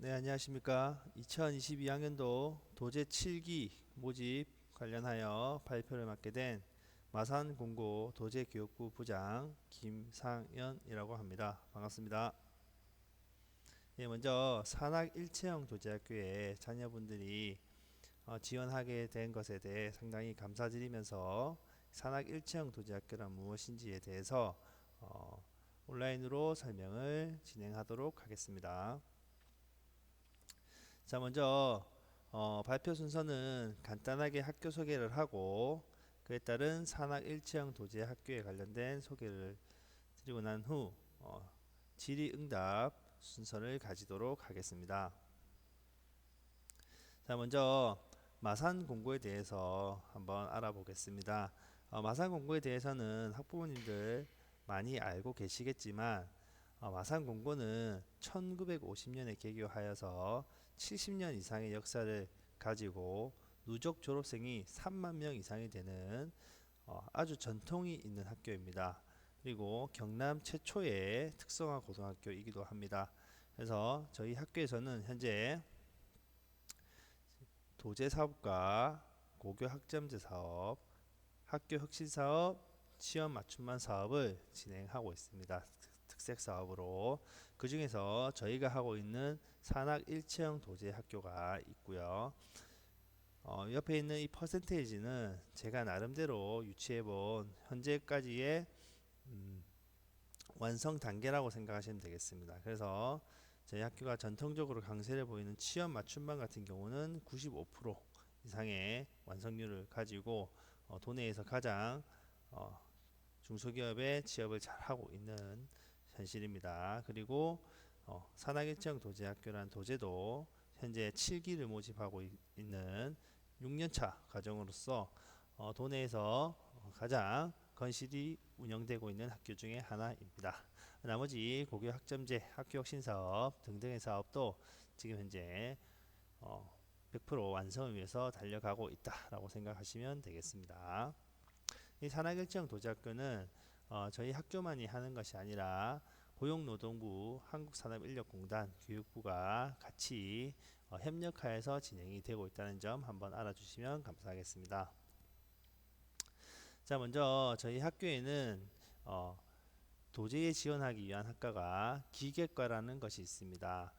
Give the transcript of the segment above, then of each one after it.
네, 안녕하십니까. 2022학년도 도제 7기 모집 관련하여 발표를 맡게 된 마산공고 도제교육부 부장 김상연이라고 합니다. 반갑습니다. 예, 먼저 산학 일체형 도제학교에 자녀분들이 지원하게 된 것에 대해 상당히 감사드리면서 산학 일체형 도제학교란 무엇인지에 대해서 온라인으로 설명을 진행하도록 하겠습니다. 자, 먼저 발표 순서는 간단하게 학교 소개를 하고 그에 따른 산학 일체형 도제 학교에 관련된 소개를 드리고 난 후 질의응답 순서를 가지도록 하겠습니다. 자, 먼저 마산 공고에 대해서 한번 알아보겠습니다. 마산 공고에 대해서는 학부모님들 많이 알고 계시겠지만 마산 공고는 1950년에 개교하여서 70년 이상의 역사를 가지고 누적 졸업생이 3만 명 이상이 되는 아주 전통이 있는 학교입니다. 그리고 경남 최초의 특성화 고등학교이기도 합니다. 그래서 저희 학교에서는 현재 도제 사업과 고교 학점제 사업, 학교 혁신 사업, 취업 맞춤반 사업을 진행하고 있습니다. 특색 사업으로 그 중에서 저희가 하고 있는 산학 일체형 도제 학교가 있고요. 옆에 있는 이 퍼센테이지는 제가 나름대로 유추해본 현재까지의 완성 단계라고 생각하시면 되겠습니다. 그래서 저희 학교가 전통적으로 강세를 보이는 취업 맞춤반 같은 경우는 95% 이상의 완성률을 가지고 도내에서 가장 중소기업의 취업을 잘하고 있는 현실입니다. 그리고 산학일체형 도제학교란 도제도 현재 7기를 모집하고 있는 6년차 과정으로서 도내에서 가장 건실히 운영되고 있는 학교 중에 하나입니다. 나머지 고교 학점제, 학교 혁신 사업 등등의 사업도 지금 현재 100% 완성을 위해서 달려가고 있다라고 생각하시면 되겠습니다. 이 산학일체형 도제학교는 저희 학교만이 하는 것이 아니라 고용노동부, 한국산업인력공단, 교육부가 같이 협력하여서 진행이 되고 있다는 점 한번 알아주시면 감사하겠습니다. 자, 먼저 저희 학교에는 도제에 지원하기 위한 학과가 기계과라는 것이 있습니다.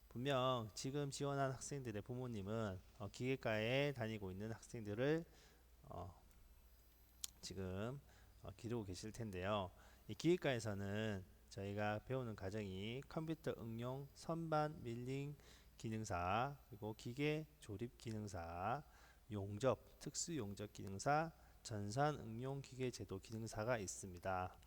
분명 지금 지원한 학생들의 부모님은 기계과에 다니고 있는 학생들을 지금 기르고 계실 텐데요. 이 기계과에서는 저희가 배우는 과정이 컴퓨터 응용 선반 밀링 기능사, 그리고 기계 조립 기능사, 용접 특수 용접 기능사, 전산 응용 기계 제도 기능사가 있습니다.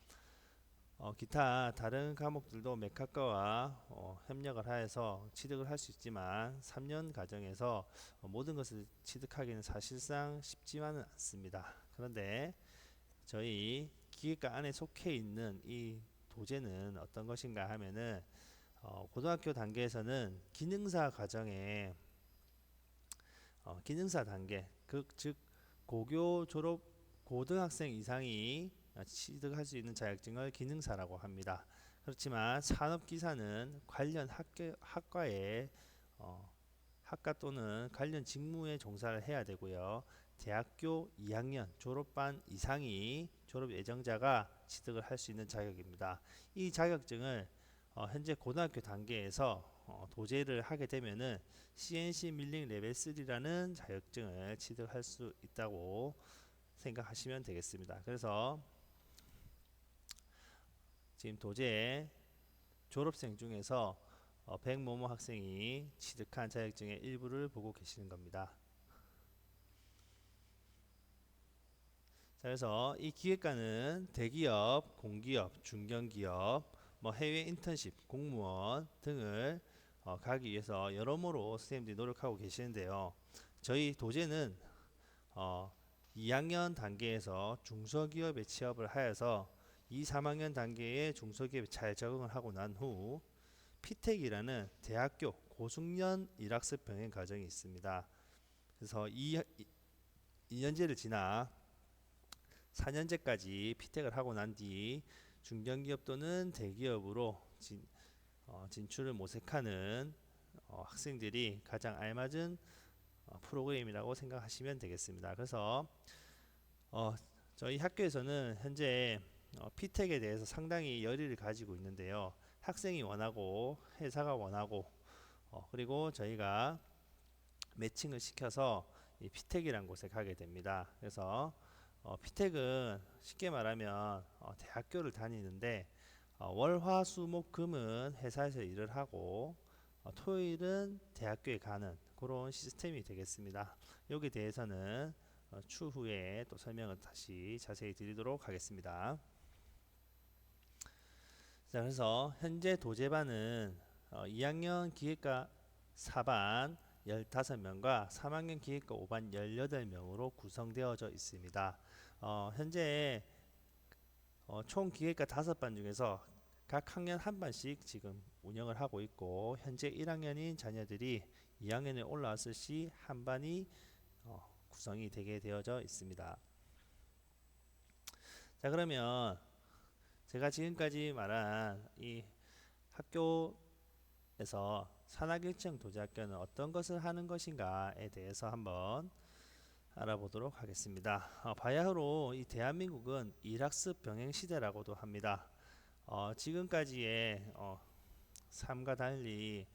기타 다른 과목들도 맥학과와 협력을 하여서 취득을 할 수 있지만 3년 과정에서 모든 것을 취득하기는 사실상 쉽지만은 않습니다. 그런데 저희 기계과 안에 속해 있는 이 도제는 어떤 것인가 하면은 고등학교 단계에서는 기능사 과정에 기능사 단계 즉 고교 졸업 고등학생 이상이 취득할 수 있는 자격증을 기능사라고 합니다. 그렇지만 산업기사는 관련 학과에 학과 또는 관련 직무에 종사를 해야 되고요. 대학교 2학년 졸업반 이상이 졸업 예정자가 취득을 할 수 있는 자격입니다. 이 자격증을 현재 고등학교 단계에서 도제를 하게 되면은 CNC 밀링 레벨 3라는 자격증을 취득할 수 있다고 생각하시면 되겠습니다. 그래서 지금 도제 졸업생 중에서 백모모 학생이 취득한 자격증의 일부를 보고 계시는 겁니다. 자, 그래서 이 기획과는 대기업, 공기업, 중견기업, 해외 인턴십, 공무원 등을 가기 위해서 여러모로 선생님들이 노력하고 계시는데요. 저희 도제는 2학년 단계에서 중소기업에 취업을 하여서 2, 3학년 단계에 중소기업에 잘 적응을 하고 난 후 피텍이라는 대학교 고숙련 일학습 병행 과정이 있습니다. 그래서 2년제를 지나 4년제까지 피텍을 하고 난 뒤 중견기업 또는 대기업으로 진출을 모색하는 학생들이 가장 알맞은 프로그램이라고 생각하시면 되겠습니다. 그래서 어, 저희 학교에서는 현재 피텍에 대해서 상당히 열의를 가지고 있는데요. 학생이 원하고 회사가 원하고 그리고 저희가 매칭을 시켜서 이 피텍이라는 곳에 가게 됩니다. 그래서 피텍은 쉽게 말하면 대학교를 다니는데 월, 화, 수, 목, 금은 회사에서 일을 하고 토요일은 대학교에 가는 그런 시스템이 되겠습니다. 여기에 대해서는 추후에 또 설명을 다시 자세히 드리도록 하겠습니다. 자, 그래서 현재 도제반은 2학년 기획과 4반 15명과 3학년 기획과 5반 18명으로 구성되어져 있습니다. 현재 총 기획과 5반 중에서 각 학년 한 반씩 지금 운영을 하고 있고 현재 1학년인 자녀들이 2학년에 올라왔을 시 한 반이 구성이 되게 되어져 있습니다. 자, 그러면 제가 지금까지 말한 이 학교에서 산학일정 도제학교는 어떤 것을 하는 것인가에 대해서 한번 알아보도록 하겠습니다. 바야흐로 이 대한민국은 일학습 병행 시대라고도 합니다. 지금까지의 삶과 달리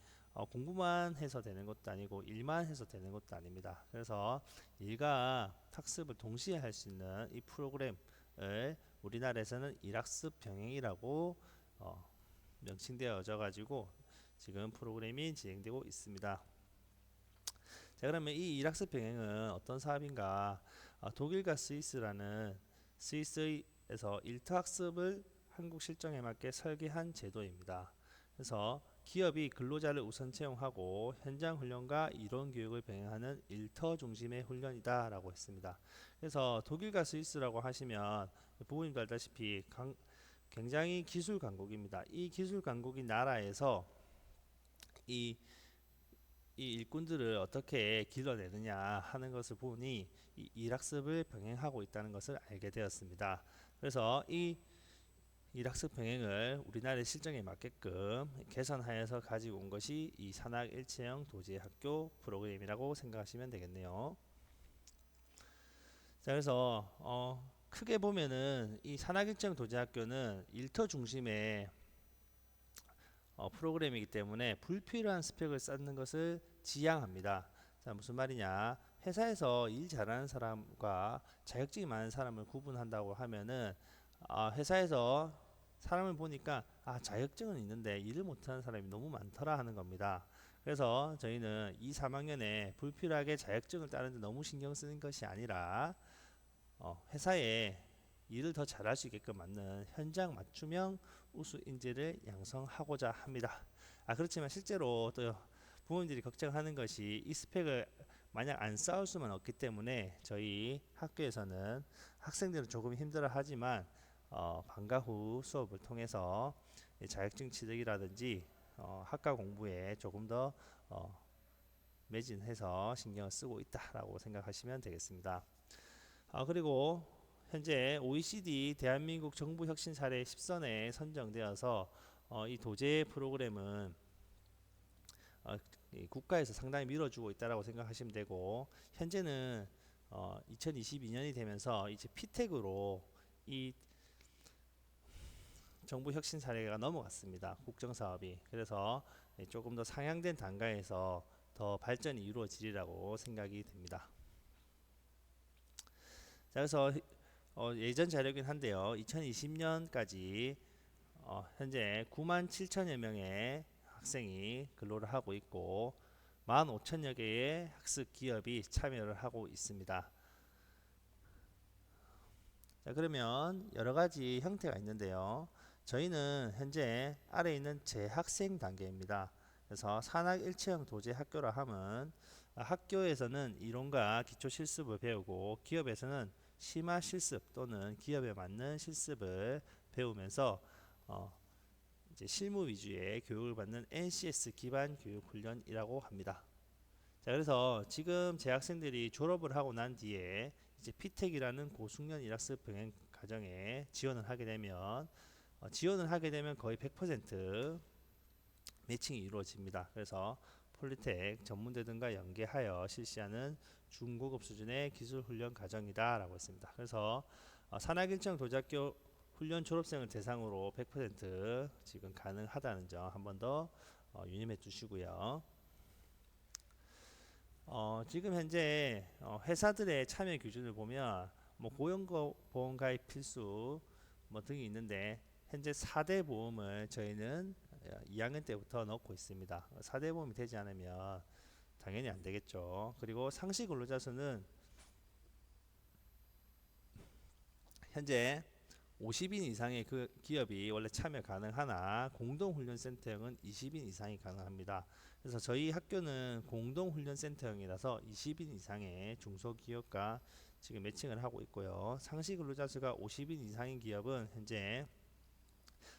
공부만 해서 되는 것도 아니고 일만 해서 되는 것도 아닙니다. 그래서 일과 학습을 동시에 할 수 있는 이 프로그램을 우리나라에서는 일학습 병행이라고 명칭되어져 가지고 지금 프로그램이 진행되고 있습니다. 자, 그러면 이 일학습 병행은 어떤 사업인가? 독일과 스위스라는 스위스에서 일터학습을 한국 실정에 맞게 설계한 제도입니다. 그래서 기업이 근로자를 우선 채용하고 현장 훈련과 이론 교육을 병행하는 일터 중심의 훈련이다라고 했습니다. 그래서 독일과 스위스라고 하시면 부모님도 알다시피 굉장히 기술 강국입니다. 이 기술 강국인 나라에서 이 일꾼들을 어떻게 길러내느냐 하는 것을 보니 이 일학습을 병행하고 있다는 것을 알게 되었습니다. 그래서 이 일학습 병행을 우리나라의 실정에 맞게끔 개선하여서 가지고 온 것이 이 산학 일체형 도제학교 프로그램이라고 생각하시면 되겠네요. 자, 그래서 크게 보면은 이 산학 일체형 도제학교는 일터 중심의 프로그램이기 때문에 불필요한 스펙을 쌓는 것을 지양합니다. 자, 무슨 말이냐? 회사에서 일 잘하는 사람과 자격증이 많은 사람을 구분한다고 하면은 회사에서 사람을 보니까 자격증은 있는데 일을 못하는 사람이 너무 많더라 하는 겁니다. 그래서 저희는 2, 3학년에 불필요하게 자격증을 따는데 너무 신경 쓰는 것이 아니라 회사에 일을 더 잘할 수 있게끔 맞는 현장 맞춤형 우수 인재를 양성하고자 합니다. 그렇지만 실제로 또 부모님들이 걱정하는 것이 이 스펙을 만약 안 쌓을 수만 없기 때문에 저희 학교에서는 학생들은 조금 힘들어하지만 방과 후 수업을 통해서 자격증 취득이라든지 학과 공부에 조금 더 매진해서 신경을 쓰고 있다라고 생각하시면 되겠습니다. 그리고 현재 OECD 대한민국 정부 혁신 사례 10선에 선정되어서 이 도제 프로그램은 이 국가에서 상당히 밀어주고 있다라고 생각하시면 되고 현재는 2022년이 되면서 이제 피텍으로 이 정부 혁신 사례가 넘어갔습니다. 국정사업이. 그래서 조금 더 상향된 단계에서 더 발전이 이루어지리라고 생각이 됩니다. 자, 그래서 예전 자료긴 한데요. 2020년까지 현재 9만 7천여 명의 학생이 근로를 하고 있고 15,000여 개의 학습 기업이 참여를 하고 있습니다. 자, 그러면 여러 가지 형태가 있는데요. 저희는 현재 아래 있는 재학생 단계입니다. 그래서 산학 일체형 도제 학교라 함은 학교에서는 이론과 기초 실습을 배우고 기업에서는 심화 실습 또는 기업에 맞는 실습을 배우면서 이제 실무 위주의 교육을 받는 NCS 기반 교육 훈련이라고 합니다. 자, 그래서 지금 재학생들이 졸업을 하고 난 뒤에 이제 피텍이라는 고숙련 일학습 병행 과정에 지원을 하게 되면 거의 100% 매칭이 이루어집니다. 그래서 폴리텍 전문대 등과 연계하여 실시하는 중고급 수준의 기술훈련 과정이다라고 했습니다. 그래서 산학일정 도자교 훈련 졸업생을 대상으로 100% 지금 가능하다는 점 한 번 더 유념해 주시고요. 지금 현재 회사들의 참여 기준을 보면 뭐 고용보험 가입 필수 뭐 등이 있는데 현재 4대 보험을 저희는 2학년 때부터 넣고 있습니다. 4대 보험이 되지 않으면 당연히 안 되겠죠. 그리고 상시 근로자 수는 현재 50인 이상의 그 기업이 원래 참여 가능하나 공동훈련센터형은 20인 이상이 가능합니다. 그래서 저희 학교는 공동훈련센터형이라서 20인 이상의 중소기업과 지금 매칭을 하고 있고요. 상시 근로자 수가 50인 이상인 기업은 현재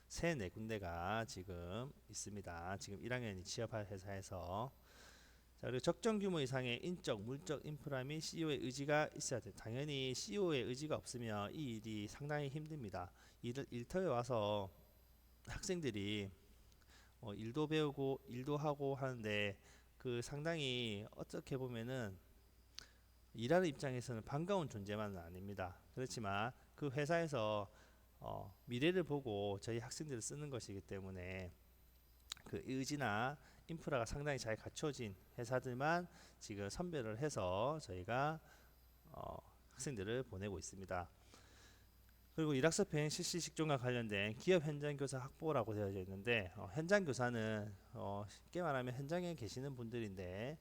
세 네 군데가 지금 있습니다. 지금 1학년이 취업할 회사에서. 자, 그리고 적정 규모 이상의 인적, 물적 인프라 및 CEO의 의지가 있어야 돼. 당연히 CEO의 의지가 없으면 이 일이 상당히 힘듭니다. 일터에 와서 학생들이 일도 배우고 일도 하고 하는데 그 상당히 어떻게 보면은 일하는 입장에서는 반가운 존재만은 아닙니다. 그렇지만 그 회사에서 미래를 보고 저희 학생들을 쓰는 것이기 때문에 그 의지나 인프라가 상당히 잘 갖춰진 회사들만 지금 선별을 해서 저희가 학생들을 보내고 있습니다. 그리고 일학습 병행 실시 직종과 관련된 기업 현장 교사 확보라고 되어져 있는데 현장 교사는 쉽게 말하면 현장에 계시는 분들인데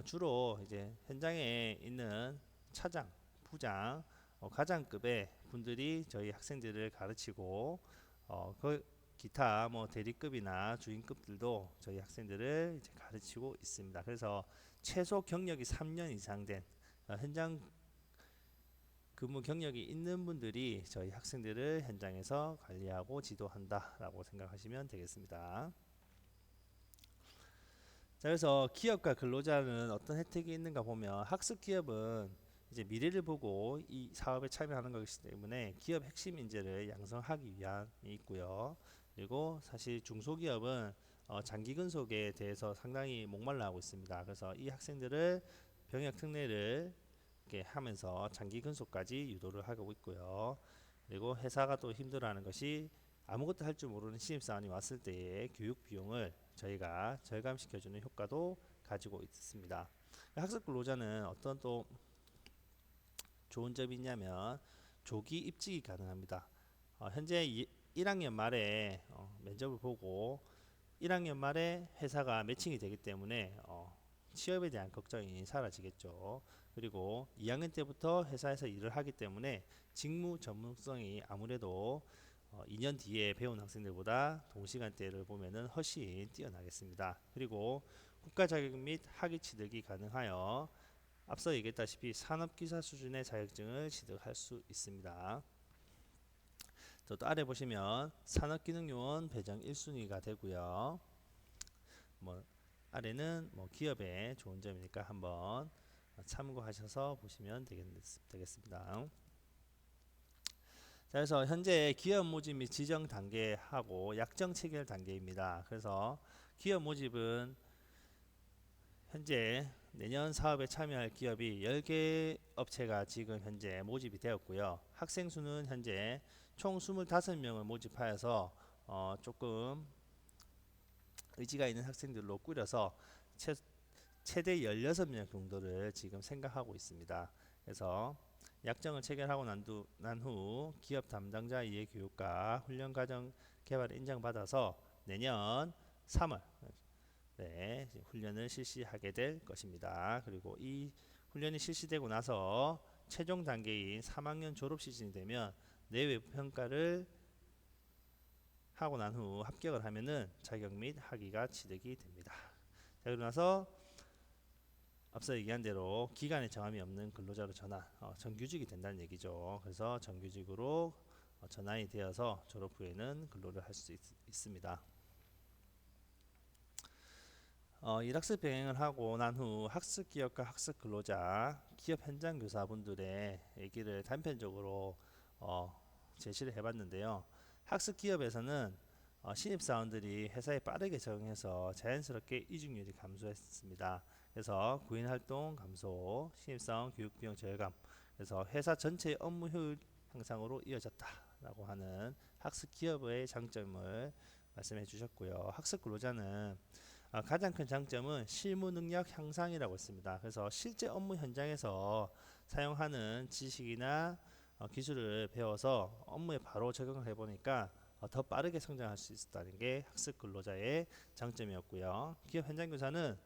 주로 이제 현장에 있는 차장, 부장, 과장급의 분들이 저희 학생들을 가르치고 그 기타 뭐 대리급이나 주임급들도 저희 학생들을 이제 가르치고 있습니다. 그래서 최소 경력이 3년 이상 된 현장 근무 경력이 있는 분들이 저희 학생들을 현장에서 관리하고 지도한다라고 생각하시면 되겠습니다. 자, 그래서 기업과 근로자는 어떤 혜택이 있는가 보면 학습 기업은 이제 미래를 보고 이 사업에 참여하는 것이기 때문에 기업 핵심 인재를 양성하기 위함이 있고요. 그리고 사실 중소기업은 장기 근속에 대해서 상당히 목말라 하고 있습니다. 그래서 이 학생들을 병역 특례를 이렇게 하면서 장기 근속까지 유도를 하고 있고요. 그리고 회사가 또 힘들어하는 것이 아무것도 할 줄 모르는 신입사원이 왔을 때의 교육 비용을 저희가 절감시켜주는 효과도 가지고 있습니다. 학습 근로자는 어떤 또 좋은 점이 있냐면 조기 입직이 가능합니다. 현재 1학년 말에 면접을 보고 1학년 말에 회사가 매칭이 되기 때문에 취업에 대한 걱정이 사라지겠죠. 그리고 2학년 때부터 회사에서 일을 하기 때문에 직무 전문성이 아무래도 2년 뒤에 배운 학생들보다 동시간대를 보면은 훨씬 뛰어나겠습니다. 그리고 국가 자격 및 학위 취득이 가능하여 앞서 얘기했다시피 산업기사 수준의 자격증을 취득할 수 있습니다. 또 아래 보시면 산업기능요원 배정 1순위가 되고요. 뭐 아래는 뭐 기업의 좋은 점이니까 한번 참고하셔서 보시면 되겠습니다. 자, 그래서 현재 기업 모집 및 지정 단계하고 약정 체결 단계입니다. 그래서 기업 모집은 현재 내년 사업에 참여할 기업이 10개 업체가 지금 현재 모집이 되었고요. 학생 수는 현재 총 25명을 모집하여서 조금 의지가 있는 학생들로 꾸려서 최대 16명 정도를 지금 생각하고 있습니다. 그래서 약정을 체결하고 난 후 기업 담당자 이해 교육과 훈련 과정 개발을 인정받아서 내년 3월 네, 훈련을 실시하게 될 것입니다. 그리고 이 훈련이 실시되고 나서 최종 단계인 3학년 졸업 시즌이 되면 내외부 평가를 하고 난 후 합격을 하면은 자격 및 학위가 취득이 됩니다. 자, 그러고 나서 앞서 얘기한 대로 기간에 정함이 없는 근로자로 전환, 정규직이 된다는 얘기죠. 그래서 정규직으로 전환이 되어서 졸업 후에는 근로를 할 수 있습니다. 일학습 병행을 하고 난 후 학습 기업과 학습 근로자, 기업 현장 교사분들의 얘기를 단편적으로 제시를 해봤는데요. 학습 기업에서는 신입사원들이 회사에 빠르게 적응해서 자연스럽게 이직률이 감소했습니다. 그래서 구인 활동 감소, 신입사원 교육 비용 절감, 그래서 회사 전체의 업무 효율 향상으로 이어졌다라고 하는 학습 기업의 장점을 말씀해 주셨고요. 학습 근로자는 가장 큰 장점은 실무 능력 향상이라고 했습니다. 그래서 실제 업무 현장에서 사용하는 지식이나 기술을 배워서 업무에 바로 적용을 해보니까 더 빠르게 성장할 수 있었다는 게 학습 근로자의 장점이었고요. 기업 현장 교사는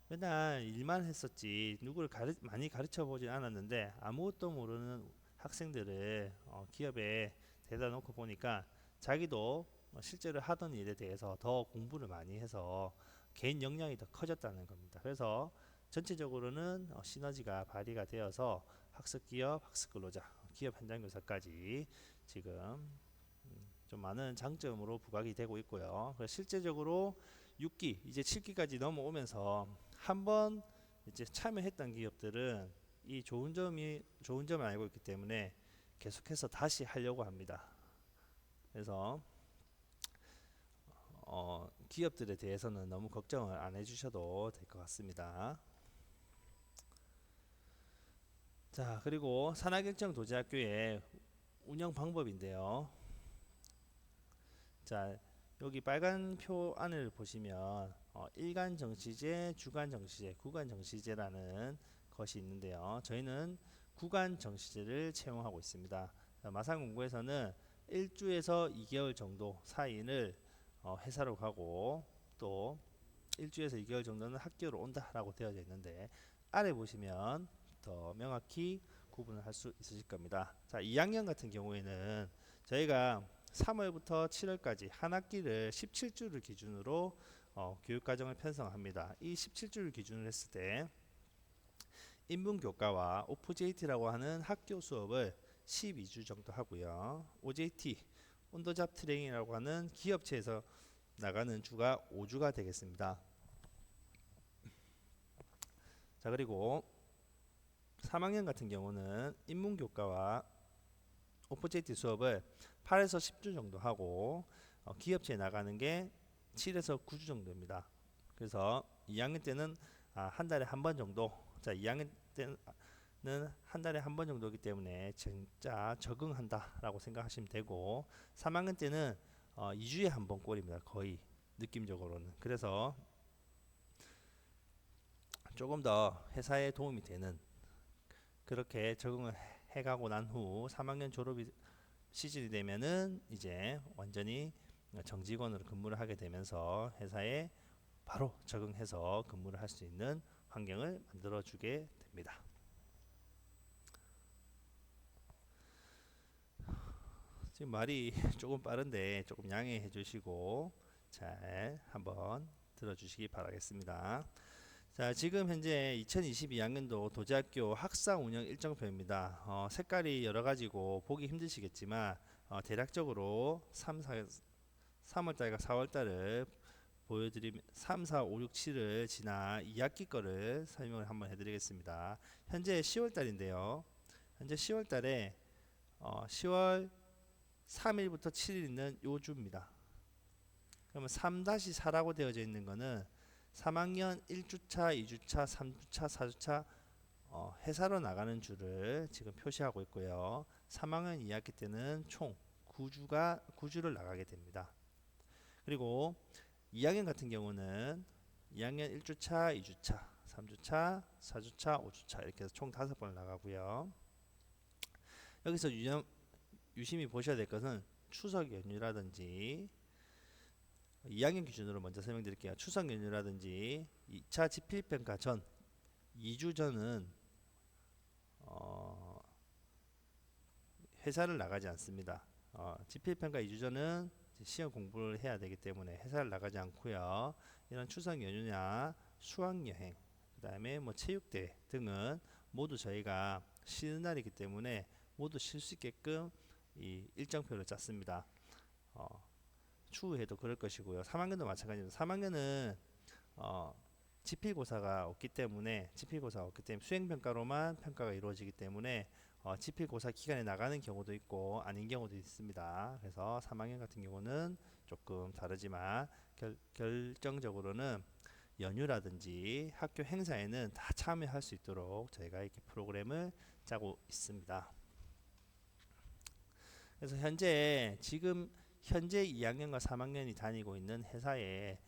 맨날 일만 했었지 누구를 많이 가르쳐 보진 않았는데 아무것도 모르는 학생들을 기업에 대다 놓고 보니까 자기도 실제로 하던 일에 대해서 더 공부를 많이 해서 개인 역량이 더 커졌다는 겁니다. 그래서 전체적으로는 시너지가 발휘가 되어서 학습 기업, 학습 근로자, 기업 현장 교사까지 지금 좀 많은 장점으로 부각이 되고 있고요. 그래서 실제적으로 6기 이제 7기까지 넘어오면서 한번 이제 참여했던 기업들은 이 좋은 점을 알고 있기 때문에 계속해서 다시 하려고 합니다. 그래서 기업들에 대해서는 너무 걱정을 안 해주셔도 될 것 같습니다. 자, 그리고 산하경청도제학교의 운영 방법인데요. 자, 여기 빨간 표 안을 보시면 일간 정시제, 주간 정시제, 구간 정시제라는 것이 있는데요. 저희는 구간 정시제를 채용하고 있습니다. 마산공고에서는 1주에서 2개월 정도 사이를 회사로 가고 또 1주에서 2개월 정도는 학교로 온다라고 되어져 있는데 아래 보시면 더 명확히 구분을 할 수 있으실 겁니다. 자, 2학년 같은 경우에는 저희가 3월부터 7월까지 한 학기를 17주를 기준으로 교육과정을 편성합니다. 이 17주를 기준으로 했을 때 인문교과와 OJT라고 하는 학교 수업을 12주 정도 하고요. OJT, 온도잡 트레이닝이라고 하는 기업체에서 나가는 주가 5주가 되겠습니다. 자, 그리고 3학년 같은 경우는 인문교과와 OJT 수업을 8에서 10주 정도 하고 기업체에 나가는 게 7에서 9주 정도입니다. 그래서 2학년 때는 한 달에 한 번 정도. 자, 2학년 때는 한 달에 한 번 정도이기 때문에 진짜 적응한다라고 생각하시면 되고 3학년 때는 2주에 한 번 꼴입니다. 거의 느낌적으로는. 그래서 조금 더 회사에 도움이 되는 그렇게 적응을 해가고 난 후 3학년 졸업이 시즌이 되면은 이제 완전히 정직원으로 근무를 하게 되면서 회사에 바로 적응해서 근무를 할 수 있는 환경을 만들어 주게 됩니다. 지금 말이 조금 빠른데 조금 양해해 주시고 잘 한번 들어주시기 바라겠습니다. 자, 지금 현재 2022학년도 도제학교 학사 운영 일정표입니다. 색깔이 여러 가지고 보기 힘드시겠지만 대략적으로 3월달과 4월달을 보여드리면 3, 4, 5, 6, 7을 지나 2학기 거를 설명을 한번 해드리겠습니다. 현재 10월달인데요. 현재 10월달에 10월 3일부터 7일 있는 요 주입니다. 그러면 3-4라고 되어져 있는 거는 3학년 1주차, 2주차, 3주차, 4주차 회사로 나가는 주를 지금 표시하고 있고요. 3학년 2학기 때는 총 9주를 나가게 됩니다. 그리고 2학년 같은 경우는 2학년 1주차, 2주차, 3주차, 4주차, 5주차 이렇게 해서 총 5번을 나가고요. 여기서 유심히 보셔야 될 것은 추석 연휴라든지 2학년 기준으로 먼저 설명드릴게요. 추석 연휴라든지 2차 지필평가 전 2주 전은 회사를 나가지 않습니다. 지필평가 2주 전은 시험 공부를 해야 되기 때문에 회사를 나가지 않고요. 이런 추석 연휴냐 수학여행 그 다음에 뭐 체육대회 등은 모두 저희가 쉬는 날이기 때문에 모두 쉴 수 있게끔 이 일정표를 짰습니다. 추후에도 그럴 것이고요. 3학년도 마찬가지입니다. 3학년은 지필고사가 없기 때문에 수행평가로만 평가가 이루어지기 때문에 지필고사 기간에 나가는 경우도 있고 아닌 경우도 있습니다. 그래서 3학년 같은 경우는 조금 다르지만 결정적으로는 연휴라든지 학교 행사에는 다 참여할 수 있도록 저희가 이렇게 프로그램을 짜고 있습니다. 그래서 현재 2학년과 3학년이 다니고 있는 회사의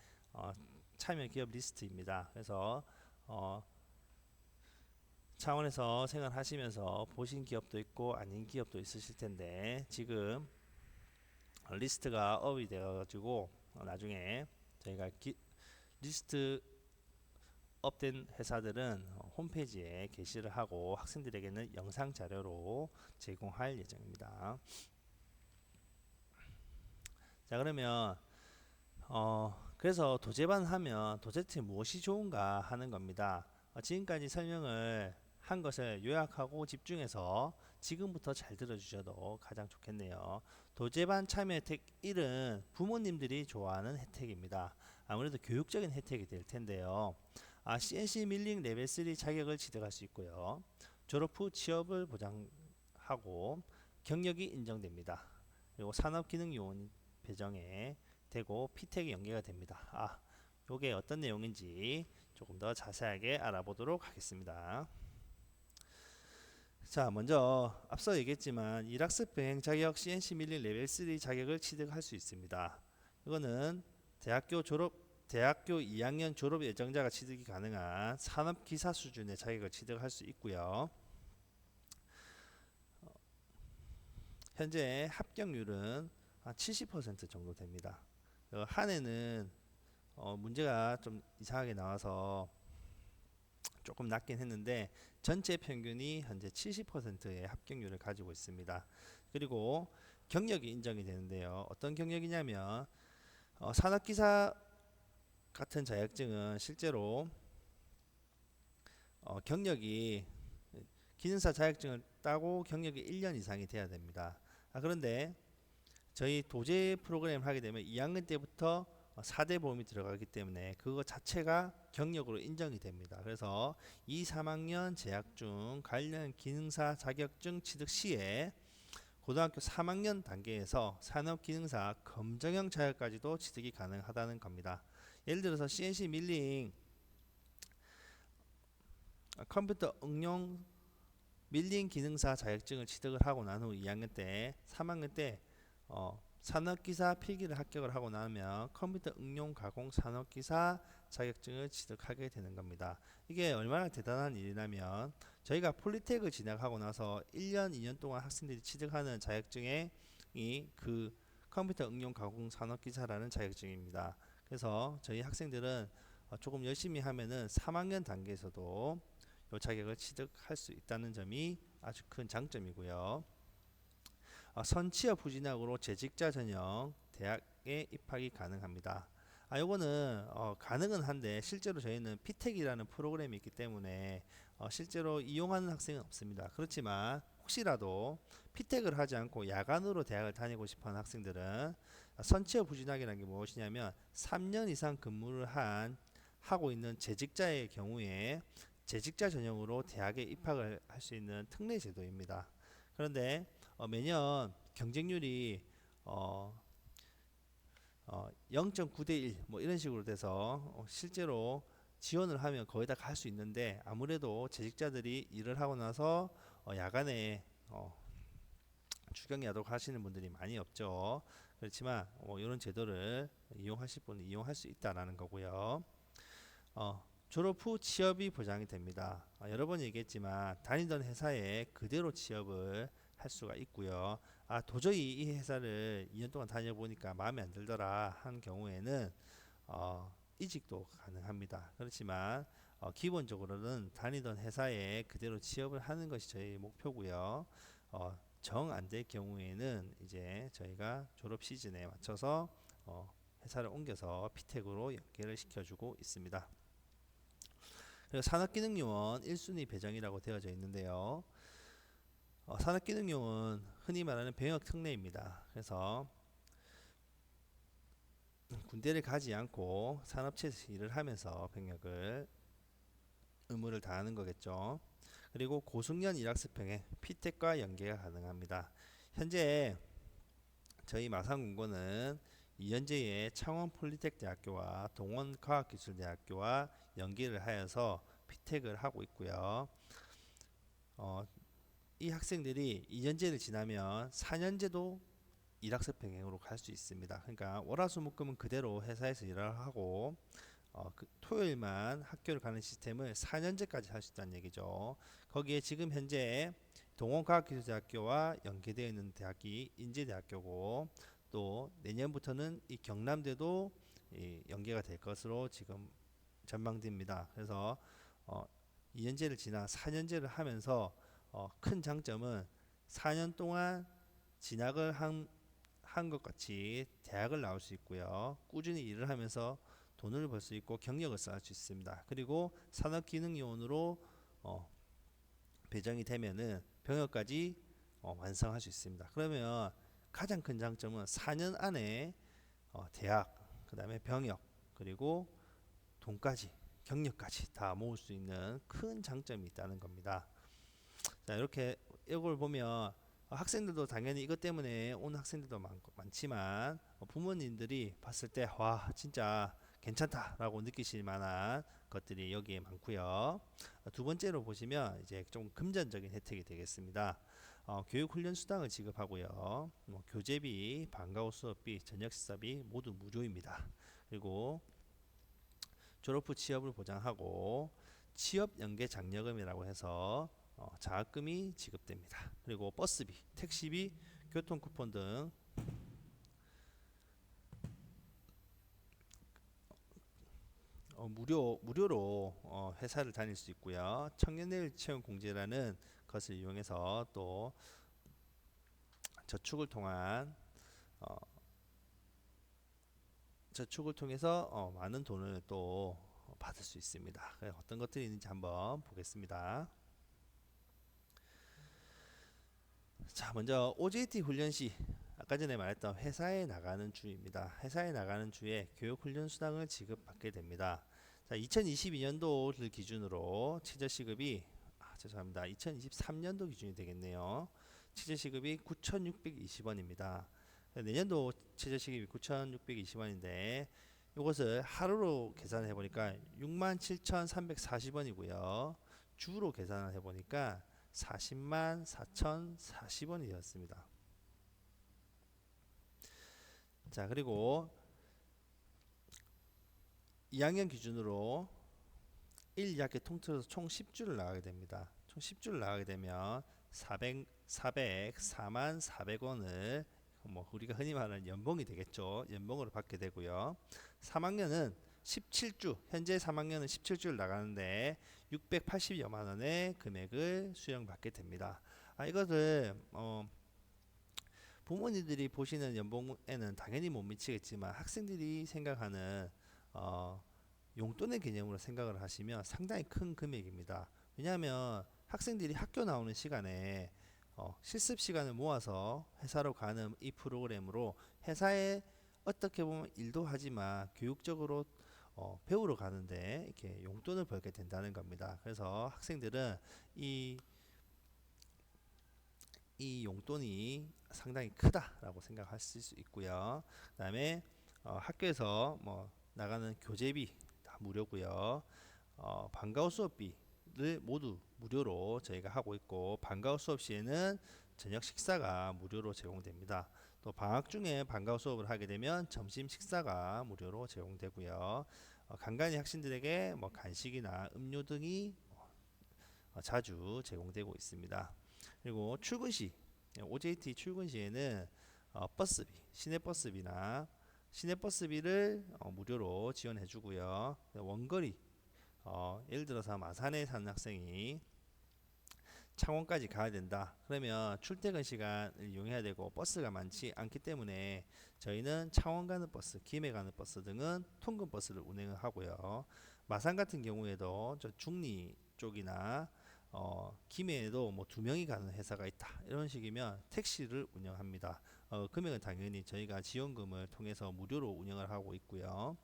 참여 기업 리스트입니다. 그래서 차원에서 생활하시면서 보신 기업도 있고 아닌 기업도 있으실 텐데 지금 리스트가 업이 되어가지고 나중에 저희가 리스트 업된 회사들은 홈페이지에 게시를 하고 학생들에게는 영상 자료로 제공할 예정입니다. 자, 그러면 그래서 도제반 하면 도대체 무엇이 좋은가 하는 겁니다. 지금까지 설명을 한 것을 요약하고 집중해서 지금부터 잘 들어주셔도 가장 좋겠네요. 도제반 참여 혜택 1은 부모님들이 좋아하는 혜택입니다. 아무래도 교육적인 혜택이 될 텐데요. CNC 밀링 레벨 3 자격을 취득할 수 있고요. 졸업 후 취업을 보장하고 경력이 인정됩니다. 그리고 산업기능요원 배정에 되고 피텍이 연계가 됩니다. 요게 어떤 내용인지 조금 더 자세하게 알아보도록 하겠습니다. 자, 먼저 앞서 얘기했지만 일학습 병행 자격 CNC 밀링 레벨 3 자격을 취득할 수 있습니다. 이거는 대학교 2학년 졸업 예정자가 취득이 가능한 산업기사 수준의 자격을 취득할 수 있고요. 현재 합격률은 한 70% 정도 됩니다. 한 해는 문제가 좀 이상하게 나와서 조금 낮긴 했는데 전체 평균이 현재 70%의 합격률을 가지고 있습니다. 그리고 경력이 인정이 되는데요. 어떤 경력이냐면 산업기사 같은 자격증은 실제로 경력이 기능사 자격증을 따고 경력이 1년 이상이 돼야 됩니다. 그런데 저희 도제 프로그램 하게 되면 2학년 때부터 4대 보험이 들어가기 때문에 그거 자체가 경력으로 인정이 됩니다. 그래서 2, 3학년 재학 중 관련 기능사 자격증 취득 시에 고등학교 3학년 단계에서 산업기능사 검정형 자격까지도 취득이 가능하다는 겁니다. 예를 들어서 CNC 밀링 컴퓨터 응용 밀링 기능사 자격증을 취득을 하고 난 후 2학년 때 3학년 때 산업기사 필기를 합격을 하고 나면 컴퓨터 응용 가공 산업기사 자격증을 취득하게 되는 겁니다. 이게 얼마나 대단한 일이냐면 저희가 폴리텍을 진학하고 나서 1년 2년 동안 학생들이 취득하는 자격증이 그 컴퓨터 응용 가공 산업기사라는 자격증입니다. 그래서 저희 학생들은 조금 열심히 하면은 3학년 단계에서도 이 자격을 취득할 수 있다는 점이 아주 큰 장점이고요. 선취업 후 진학으로 재직자 전형 대학에 입학이 가능합니다. 요거는 가능은 한데 실제로 저희는 피텍이라는 프로그램이 있기 때문에 실제로 이용하는 학생은 없습니다. 그렇지만 혹시라도 피텍을 하지 않고 야간으로 대학을 다니고 싶어하는 학생들은 선취업 후 진학이라는 게 무엇이냐면 3년 이상 근무를 하고 있는 재직자의 경우에 재직자 전형으로 대학에 입학을 할 수 있는 특례 제도입니다. 그런데 매년 경쟁률이 0.9대 1 뭐 이런 식으로 돼서 실제로 지원을 하면 거의 다 갈 수 있는데 아무래도 재직자들이 일을 하고 나서 야간에 추경야독 하시는 분들이 많이 없죠. 그렇지만 이런 제도를 이용하실 분은 이용할 수 있다라는 거고요. 졸업 후 취업이 보장이 됩니다. 여러 번 얘기했지만 다니던 회사에 그대로 취업을 할 수가 있고요. 도저히 이 회사를 2년 동안 다녀보니까 마음에 안 들더라 한 경우에는 이직도 가능합니다. 그렇지만 기본적으로는 다니던 회사에 그대로 취업을 하는 것이 저희 목표고요. 정 안 될 경우에는 이제 저희가 졸업 시즌에 맞춰서 회사를 옮겨서 피텍으로 연계를 시켜주고 있습니다. 그리고 산업기능요원 1순위 배정이라고 되어져 있는데요. 산업기능요원 흔히 말하는 병역 특례입니다. 그래서 군대를 가지 않고 산업체에서 일을 하면서 병역을 의무를 다하는 거겠죠. 그리고 고숙련 일학습병에 피텍과 연계가 가능합니다. 현재 저희 마산공고는 이현재의 창원폴리텍대학교와 동원과학기술대학교와 연계를 하여서 피택을 하고 있고요. 어, 이 학생들이 이현재를 지나면 4년제도 일학습 병행으로 갈 수 있습니다. 그러니까 월화수목금은 그대로 회사에서 일을 하고 토요일만 학교를 가는 시스템을 4년제까지 할 수 있다는 얘기죠. 거기에 지금 현재 동원과학기술대학교와 연계되어 있는 대학이 인제대학교고 또 내년부터는 이 경남대도 연계가 될 것으로 지금 전망됩니다. 그래서 어, 2년제를 지나 4년제를 하면서 큰 장점은 4년 동안 진학을 한 것 같이 대학을 나올 수 있고요. 꾸준히 일을 하면서 돈을 벌 수 있고 경력을 쌓을 수 있습니다. 그리고 산업기능요원으로 배정이 되면은 병역까지 완성할 수 있습니다. 그러면 가장 큰 장점은 4년 안에 대학, 그 다음에 병역, 그리고 돈까지, 경력까지 다 모을 수 있는 큰 장점이 있다는 겁니다. 자, 이렇게 이걸 보면 학생들도 당연히 이것 때문에 오는 학생들도 많지만 부모님들이 봤을 때 와 진짜 괜찮다라고 느끼실 만한 것들이 여기에 많고요. 두 번째로 보시면 이제 좀 금전적인 혜택이 되겠습니다. 교육훈련 수당을 지급하고요. 교재비, 방과후 수업비, 저녁 식사비 모두 무료입니다. 그리고 졸업 후 취업을 보장하고 취업 연계 장려금이라고 해서 장학금이 지급됩니다. 그리고 버스비, 택시비, 교통 쿠폰 등 무료로 회사를 다닐 수 있고요. 청년내일 채용 공제라는 것을 이용해서 또 저축을 통한 어, 저축을 통해서 많은 돈을 또 받을 수 있습니다. 어떤 것들이 있는지 한번 보겠습니다. 자, 먼저 OJT 훈련 시 아까 전에 말했던 회사에 나가는 주입니다. 회사에 나가는 주에 교육훈련 수당을 지급받게 됩니다. 자, 2022년도를 기준으로 최저시급이 죄송합니다. 2023년도 기준이 되겠네요. 최저시급이 9,620원입니다. 내년도 최저시급이 9,620원인데 이것을 하루로 계산해 보니까 67,340원이고요. 주로 계산해 보니까 40만 4,040원이 되었습니다. 자, 그리고 2학년 기준으로 1, 2학기 통틀어서 총 10주를 나가게 됩니다. 총 10주를 나가게 되면 404만 400원을 우리가 흔히 말하는 연봉이 되겠죠. 연봉으로 받게 되고요. 3학년은 17주, 현재 3학년은 17주를 나가는데 680여만 원의 금액을 수령받게 됩니다. 이것을 부모님들이 보시는 연봉에는 당연히 못 미치겠지만 학생들이 생각하는 용돈의 개념으로 생각을 하시면 상당히 큰 금액입니다. 왜냐하면 학생들이 학교 나오는 시간에 실습 시간을 모아서 회사로 가는 이 프로그램으로 회사에 어떻게 보면 일도 하지만 교육적으로 배우러 가는데 이렇게 용돈을 벌게 된다는 겁니다. 그래서 학생들은 이 용돈이 상당히 크다라고 생각할 수 있고요. 그다음에 학교에서 나가는 교재비 다 무료고요. 방과후 수업비를 모두 무료로 저희가 하고 있고 방과후 수업 시에는 저녁 식사가 무료로 제공됩니다. 또 방학 중에 방과후 수업을 하게 되면 점심 식사가 무료로 제공되고요. 간간히 학생들에게 간식이나 음료 등이 자주 제공되고 있습니다. 그리고 출근 시 OJT 출근 시에는 버스비, 시내버스비나 시내버스비를 무료로 지원해 주고요. 원거리 예를 들어서 마산에 사는 학생이 창원까지 가야 된다. 그러면 출퇴근 시간을 이용해야 되고 버스가 많지 않기 때문에 저희는 창원 가는 버스, 김해 가는 버스 등은 통근 버스를 운행을 하고요. 마산 같은 경우에도 저 중리 쪽이나 김해에도 2명이 가는 회사가 있다. 이런 식이면 택시를 운영합니다. 금액은 당연히 저희가 지원금을 통해서 무료로 운영을 하고 있고요.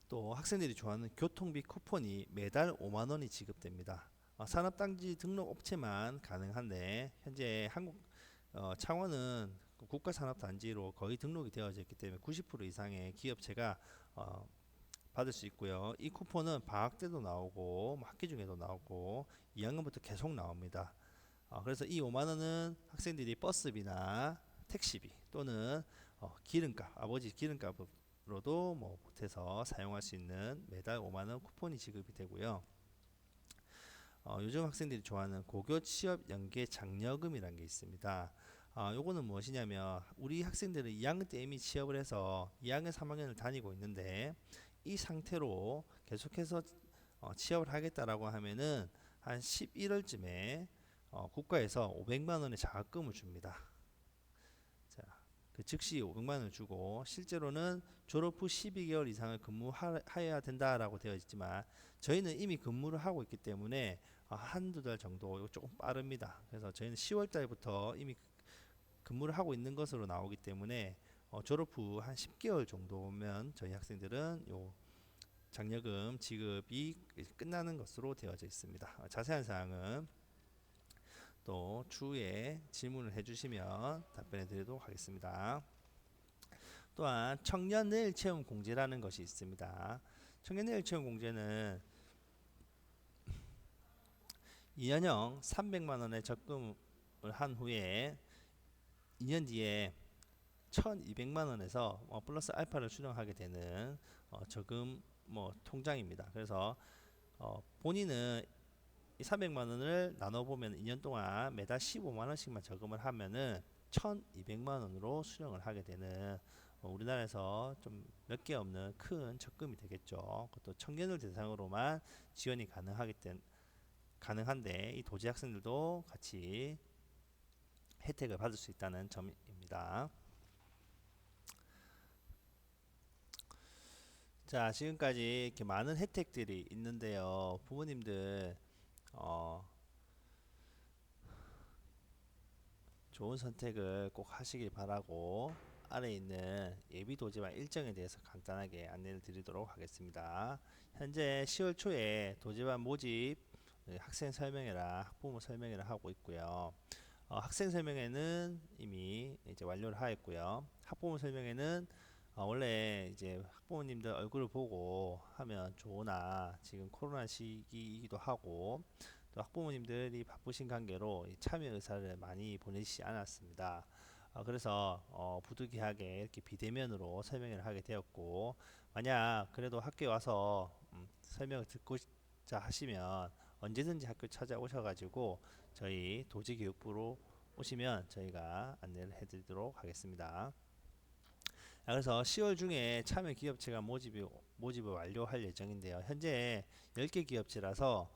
또 학생들이 좋아하는 교통비 쿠폰이 매달 5만 원이 지급됩니다. 산업단지 등록 업체만 가능한데 현재 창원은 국가산업단지로 거의 등록이 되어져 있기 때문에 90% 이상의 기업체가 어, 받을 수 있고요. 이 쿠폰은 방학 때도 나오고 학기 중에도 나오고 2학년부터 계속 나옵니다. 그래서 이 5만 원은 학생들이 버스비나 택시비 또는 기름값, 아버지 기름값으로도 뭐 보태서 사용할 수 있는 매달 5만 원 쿠폰이 지급이 되고요. 요즘 학생들이 좋아하는 고교 취업 연계 장려금이라는 게 있습니다. 요거는 무엇이냐면 우리 학생들은 2학년 때 이미 취업을 해서 2학년, 3학년을 다니고 있는데 이 상태로 계속해서 취업을 하겠다라고 하면은 한 11월쯤에 국가에서 500만 원의 장학금을 줍니다. 자, 그 즉시 500만 원을 주고 실제로는 졸업 후 12개월 이상을 근무해야 된다라고 되어 있지만 저희는 이미 근무를 하고 있기 때문에 한두 달 정도 조금 빠릅니다. 그래서 저희는 10월 달부터 이미 근무를 하고 있는 것으로 나오기 때문에 졸업 후 한 10개월 정도면 저희 학생들은 요 장려금 지급이 끝나는 것으로 되어져 있습니다. 자세한 사항은 또 추후에 질문을 해주시면 답변해 드리도록 하겠습니다. 또한 청년내일 체험 공제라는 것이 있습니다. 청년내일 체험 공제는 2년형 300만 원의 적금을 한 후에 2년 뒤에 1200만 원에서 플러스 알파를 수령하게 되는 저금 통장입니다. 그래서 본인은 이 300만 원을 나눠 보면 2년 동안 매달 15만 원씩만 저금을 하면은 1200만 원으로 수령을 하게 되는 우리나라에서 좀 몇 개 없는 큰 적금이 되겠죠. 그것도 청년을 대상으로만 지원이 가능한데 이 도시 학생들도 같이 혜택을 받을 수 있다는 점입니다. 자, 지금까지 이렇게 많은 혜택들이 있는데요. 부모님들 좋은 선택을 꼭 하시길 바라고 아래에 있는 예비 도지마 일정에 대해서 간단하게 안내를 드리도록 하겠습니다. 현재 10월 초에 도지마 모집 학생 설명회랑 학부모 설명회를 하고 있고요. 학생 설명회는 이미 이제 완료를 하였고요. 학부모 설명회는 원래 이제 학부모님들 얼굴을 보고 하면 좋으나 지금 코로나 시기이기도 하고 또 학부모님들이 바쁘신 관계로 참여 의사를 많이 보내시지 않았습니다. 그래서 부득이하게 이렇게 비대면으로 설명을 하게 되었고 만약 그래도 학교에 와서 설명을 듣고자 하시면 언제든지 학교 찾아오셔가지고 저희 도지교육부로 오시면 저희가 안내를 해드리도록 하겠습니다. 그래서 10월 중에 참여 기업체가 모집을 완료할 예정인데요. 현재 10개 기업체라서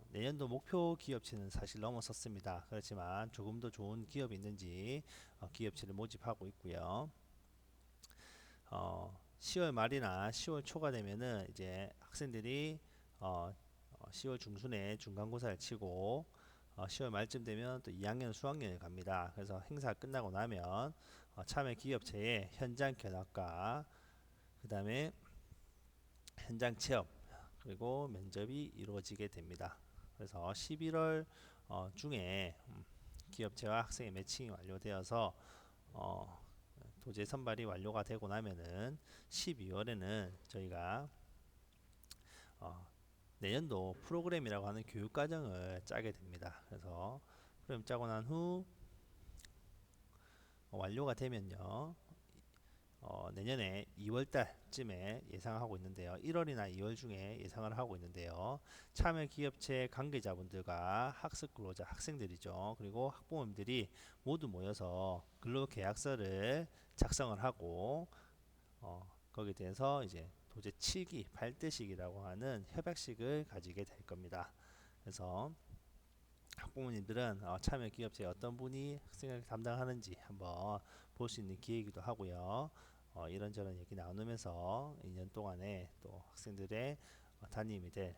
내년도 목표 기업체는 사실 넘어섰습니다. 그렇지만 조금 더 좋은 기업이 있는지 기업체를 모집하고 있고요. 10월 말이나 10월 초가 되면은 이제 학생들이 10월 중순에 중간고사를 치고 10월 말쯤 되면 또 2학년 수학여행을 갑니다. 그래서 행사 끝나고 나면 참여 기업체의 현장 견학과 그 다음에 현장 체험 그리고 면접이 이루어지게 됩니다. 그래서 11월 중에 기업체와 학생의 매칭이 완료되어서 도제 선발이 완료가 되고 나면은 12월에는 저희가 내년도 프로그램이라고 하는 교육과정을 짜게 됩니다. 그래서 프로그램 짜고 난 후 완료가 되면요. 내년에 2월달쯤에 예상하고 있는데요. 1월이나 2월 중에 예상을 하고 있는데요. 참여 기업체 관계자분들과 학습 근로자 학생들이죠. 그리고 학부모님들이 모두 모여서 근로계약서를 작성을 하고 거기에 대해서 이제 도제 7기 발대식이라고 하는 협약식을 가지게 될 겁니다. 그래서 학부모님들은 참여 기업체에 어떤 분이 학생을 담당하는지 한번 볼 수 있는 기회이기도 하고요. 이런저런 얘기 나누면서 2년 동안에 또 학생들의 담임이 될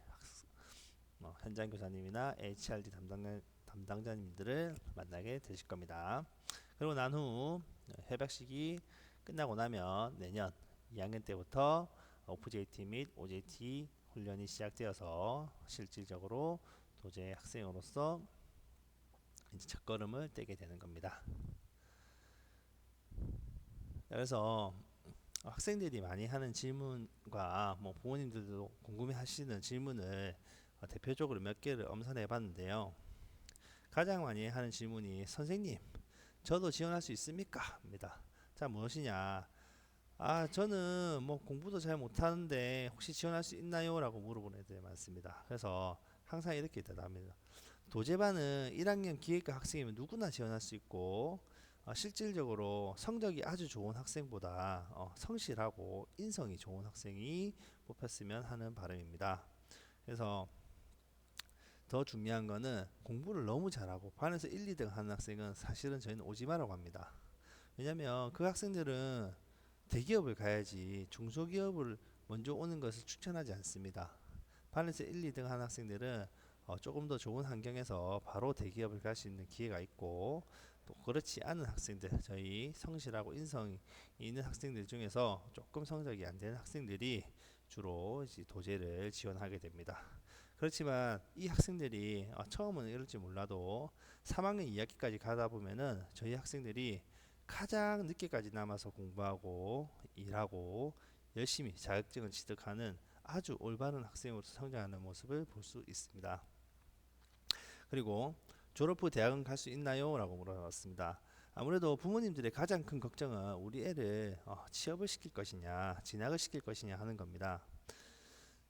현장 교사님이나 HRD 담당자님들을 만나게 되실 겁니다. 그리고 난 후 협약식이 끝나고 나면 내년 2학년 때부터 OJT 및 OJT 훈련이 시작되어서 실질적으로 도제 학생으로서 이제 첫걸음을 떼게 되는 겁니다. 그래서 학생들이 많이 하는 질문과 뭐 부모님들도 궁금해하시는 질문을 대표적으로 몇 개를 엄선해 봤는데요. 가장 많이 하는 질문이 선생님, 저도 지원할 수 있습니까? 입니다. 자, 무엇이냐? 저는 뭐 공부도 잘 못하는데 혹시 지원할 수 있나요? 라고 물어보는 애들이 많습니다. 그래서 항상 이렇게 대답합니다. 도제반은 1학년 기획과 학생이면 누구나 지원할 수 있고 실질적으로 성적이 아주 좋은 학생보다 성실하고 인성이 좋은 학생이 뽑혔으면 하는 바람입니다. 그래서 더 중요한 거는 공부를 너무 잘하고 반에서 1, 2등 하는 학생은 사실은 저희는 오지 마라고 합니다. 왜냐면 그 학생들은 대기업을 가야지 중소기업을 먼저 오는 것을 추천하지 않습니다. 반에서 1, 2등 하는 학생들은 조금 더 좋은 환경에서 바로 대기업을 갈 수 있는 기회가 있고, 또 그렇지 않은 학생들, 저희 성실하고 인성이 있는 학생들 중에서 조금 성적이 안 되는 학생들이 주로 이제 도제를 지원하게 됩니다. 그렇지만 이 학생들이 처음은 이럴지 몰라도 3학년 2학기까지 가다 보면은 저희 학생들이 가장 늦게까지 남아서 공부하고 일하고 열심히 자격증을 취득하는 아주 올바른 학생으로 성장하는 모습을 볼 수 있습니다. 그리고 졸업 후 대학은 갈 수 있나요? 라고 물어봤습니다. 아무래도 부모님들의 가장 큰 걱정은 우리 애를 취업을 시킬 것이냐 진학을 시킬 것이냐 하는 겁니다.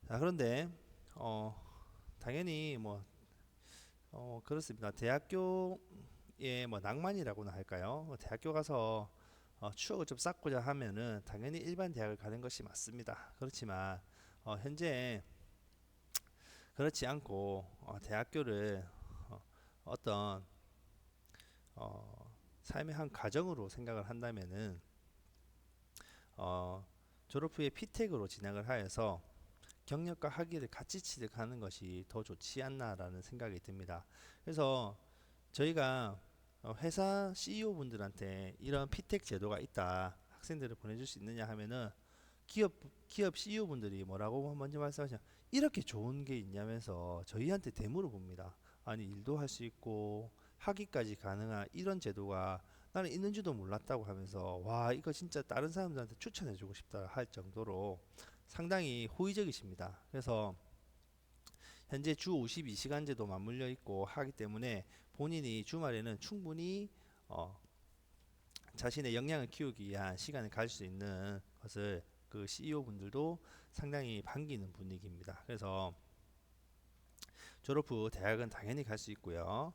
자, 그런데 당연히 뭐 그렇습니다. 대학교의 뭐 낭만이라고나 할까요? 대학교 가서 추억을 좀 쌓고자 하면은 당연히 일반 대학을 가는 것이 맞습니다. 그렇지만 현재 그렇지 않고 대학교를 어떤 삶의 한 과정으로 생각을 한다면은 졸업 후에 피텍으로 진학을 하여서 경력과 학위를 같이 취득하는 것이 더 좋지 않나라는 생각이 듭니다. 그래서 저희가 회사 CEO 분들한테 이런 피텍 제도가 있다, 학생들을 보내줄 수 있느냐 하면은 기업 기업 CEO 분들이 뭐라고 먼저 말씀하시냐, 이렇게 좋은 게 있냐면서 저희한테 대물어 봅니다. 아니, 일도 할 수 있고 학위까지 가능한 이런 제도가 나는 있는지도 몰랐다고 하면서, 와, 이거 진짜 다른 사람들한테 추천해주고 싶다 할 정도로 상당히 호의적이십니다. 그래서 현재 주 52시간제도 맞물려 있고 하기 때문에 본인이 주말에는 충분히 자신의 역량을 키우기 위한 시간을 가질 수 있는 것을 그 CEO 분들도 상당히 반기는 분위기입니다. 그래서 졸업 후 대학은 당연히 갈 수 있고요.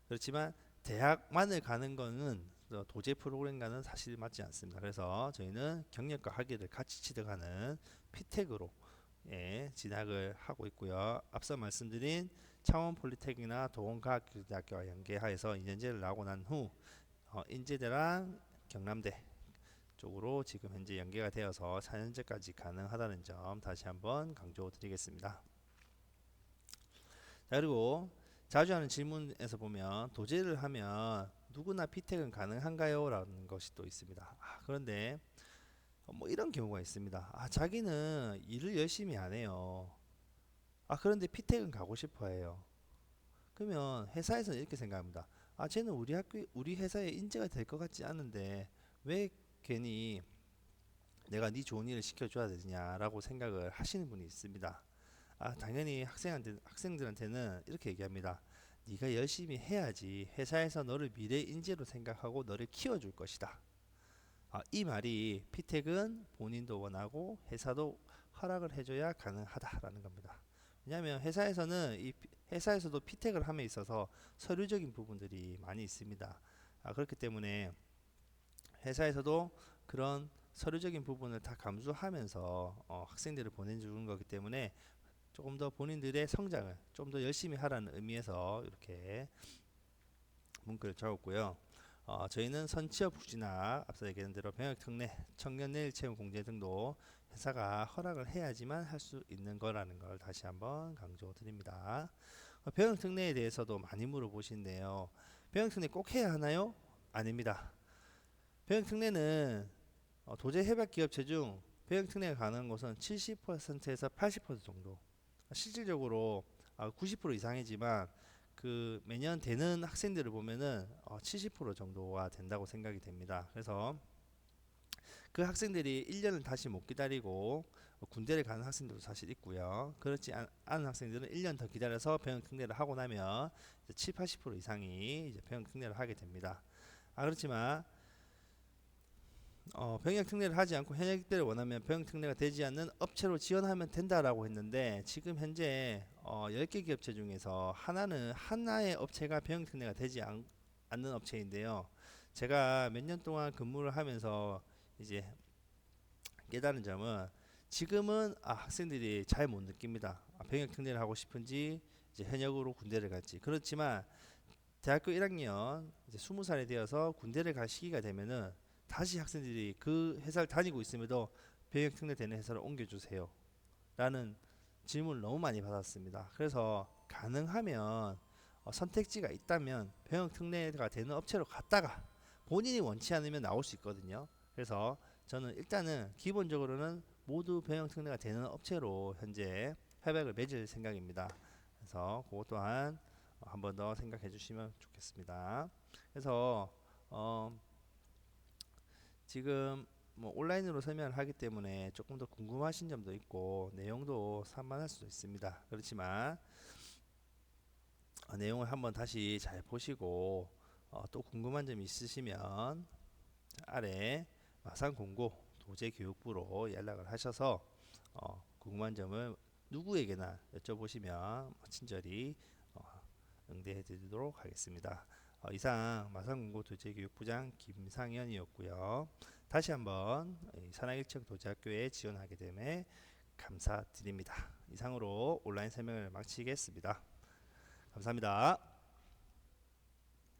그렇지만 대학만을 가는 거는 도제 프로그램과는 사실 맞지 않습니다. 그래서 저희는 경력과 학위를 같이 취득하는 피텍으로 진학을 하고 있고요. 앞서 말씀드린 창원 폴리텍이나 도원과학대학교와 연계하여서 2년제를 나오고 난 후 인제대랑 경남대 쪽으로 지금 현재 연계가 되어서 4년제까지 가능하다는 점 다시 한번 강조드리겠습니다. 자, 그리고 자주 하는 질문에서 보면 도제를 하면 누구나 피텍은 가능한가요? 라는 것이 또 있습니다. 그런데 뭐 이런 경우가 있습니다. 자기는 일을 열심히 안 해요. 그런데 피텍은 가고 싶어 해요. 그러면 회사에서는 이렇게 생각합니다. 쟤는 우리 회사에 인재가 될 것 같지 않은데 왜 괜히 내가 네 좋은 일을 시켜줘야 되냐라고 생각을 하시는 분이 있습니다. 당연히 학생들한테는 이렇게 얘기합니다. 네가 열심히 해야지 회사에서 너를 미래 인재로 생각하고 너를 키워줄 것이다. 이 말이 피텍은 본인도 원하고 회사도 허락을 해줘야 가능하다라는 겁니다. 왜냐하면 회사에서도 피텍을 함에 있어서 서류적인 부분들이 많이 있습니다. 그렇기 때문에 회사에서도 그런 서류적인 부분을 다 감수하면서 학생들을 보내주는 거기 때문에 조금 더 본인들의 성장을 좀 더 열심히 하라는 의미에서 이렇게 문구를 적었고요. 저희는 선취업 후진학, 앞서 얘기한 대로 병역특례, 청년내일 채용 공제 등도 회사가 허락을 해야지만 할 수 있는 거라는 걸 다시 한번 강조드립니다. 병역특례에 대해서도 많이 물어보시는데요. 병역특례 꼭 해야 하나요? 아닙니다. 병역특례는 도제 협약 기업체 중 병역특례가 가능한 곳은 70%에서 80% 정도. 실질적으로 90% 이상이지만 그 매년 되는 학생들을 보면은 70% 정도가 된다고 생각이 됩니다. 그래서 그 학생들이 1년을 다시 못 기다리고 군대를 가는 학생들도 사실 있고요. 그렇지 않은 학생들은 1년 더 기다려서 병역 특례를 하고 나면 이제 7, 80% 이상이 이제 병역 특례를 하게 됩니다. 그렇지만 병역 특례를 하지 않고 현역 입대를 원하면 병역 특례가 되지 않는 업체로 지원하면 된다라고 했는데 지금 현재 10개 기업체 중에서 하나의 업체가 병역 특례가 되지 않는 업체인데요. 제가 몇 년 동안 근무를 하면서 이제 깨달은 점은 지금은 학생들이 잘 못 느낍니다. 병역 특례를 하고 싶은지 이제 현역으로 군대를 갈지. 그렇지만 대학교 1학년 이제 20살이 되어서 군대를 갈 시기가 되면은 다시 학생들이 그 회사를 다니고 있음에도 병역 특례 되는 회사를 옮겨주세요 라는 질문을 너무 많이 받았습니다. 그래서 가능하면 선택지가 있다면 병역 특례가 되는 업체로 갔다가 본인이 원치 않으면 나올 수 있거든요. 그래서 저는 일단은 기본적으로는 모두 병역 특례가 되는 업체로 현재 협약을 맺을 생각입니다. 그래서 그것 또한 한 번 더 생각해 주시면 좋겠습니다. 그래서 지금 뭐 온라인으로 설명을 하기 때문에 조금 더 궁금하신 점도 있고 내용도 산만할 수도 있습니다. 그렇지만 내용을 한번 다시 잘 보시고 또 궁금한 점이 있으시면 아래 마산공고 도제교육부로 연락을 하셔서 궁금한 점을 누구에게나 여쭤보시면 친절히 응대해 드리도록 하겠습니다. 이상 마산공고 도제교육부장 김상현이었고요. 다시 한번 산하일청 도제학교에 지원하게 됨에 감사드립니다. 이상으로 온라인 설명을 마치겠습니다. 감사합니다.